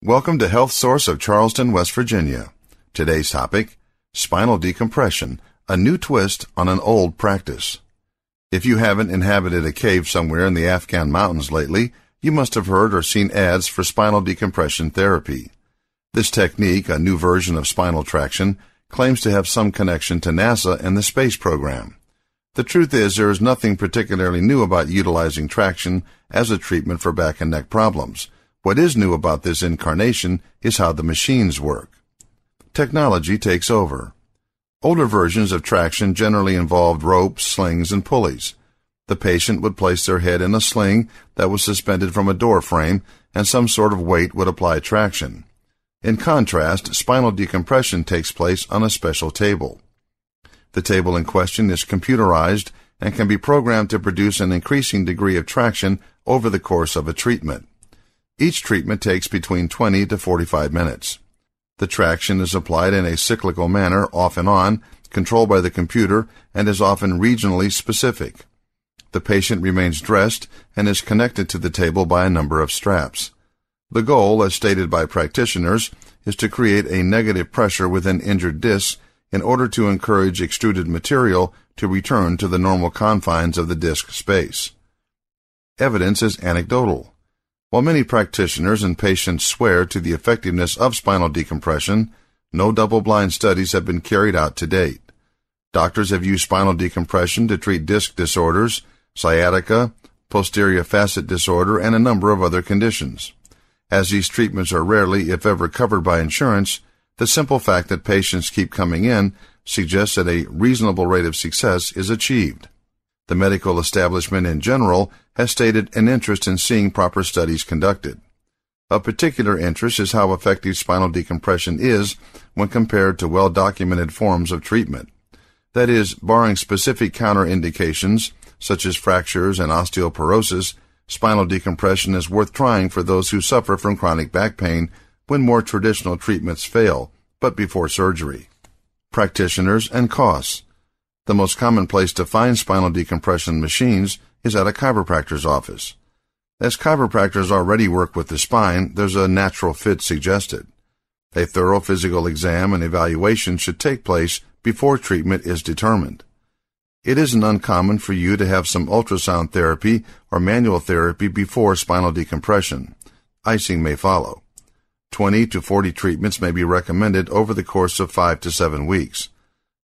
Welcome to Health Source of Charleston, West Virginia. Today's topic, spinal decompression, a new twist on an old practice. If you haven't inhabited a cave somewhere in the Afghan mountains lately, you must have heard or seen ads for spinal decompression therapy. This technique, a new version of spinal traction, claims to have some connection to NASA and the space program. The truth is there is nothing particularly new about utilizing traction as a treatment for back and neck problems. What is new about this incarnation is how the machines work. Technology takes over. Older versions of traction generally involved ropes, slings, and pulleys. The patient would place their head in a sling that was suspended from a door frame, and some sort of weight would apply traction. In contrast, spinal decompression takes place on a special table. The table in question is computerized and can be programmed to produce an increasing degree of traction over the course of a treatment. Each treatment takes between 20 to 45 minutes. The traction is applied in a cyclical manner, off and on, controlled by the computer, and is often regionally specific. The patient remains dressed and is connected to the table by a number of straps. The goal, as stated by practitioners, is to create a negative pressure within injured discs in order to encourage extruded material to return to the normal confines of the disc space. Evidence is anecdotal. While many practitioners and patients swear to the effectiveness of spinal decompression, no double-blind studies have been carried out to date. Doctors have used spinal decompression to treat disc disorders, sciatica, posterior facet disorder, and a number of other conditions. As these treatments are rarely, if ever, covered by insurance, the simple fact that patients keep coming in suggests that a reasonable rate of success is achieved. The medical establishment in general has stated an interest in seeing proper studies conducted. Of particular interest is how effective spinal decompression is when compared to well-documented forms of treatment. That is, barring specific counterindications, such as fractures and osteoporosis, spinal decompression is worth trying for those who suffer from chronic back pain when more traditional treatments fail, but before surgery. Practitioners and costs. The most common place to find spinal decompression machines is at a chiropractor's office. As chiropractors already work with the spine, there's a natural fit suggested. A thorough physical exam and evaluation should take place before treatment is determined. It isn't uncommon for you to have some ultrasound therapy or manual therapy before spinal decompression. Icing may follow. 20 to 40 treatments may be recommended over the course of 5 to 7 weeks.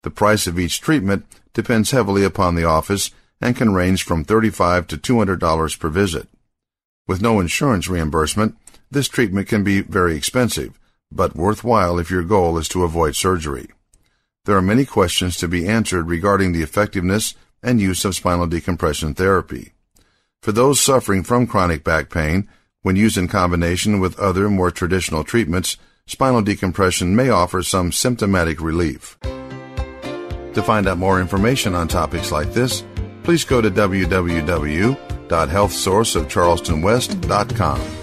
The price of each treatment depends heavily upon the office and can range from $35 to $200 per visit. With no insurance reimbursement, this treatment can be very expensive, but worthwhile if your goal is to avoid surgery. There are many questions to be answered regarding the effectiveness and use of spinal decompression therapy. For those suffering from chronic back pain, when used in combination with other more traditional treatments, spinal decompression may offer some symptomatic relief. To find out more information on topics like this, please go to www.healthsourceofcharlestonwest.com.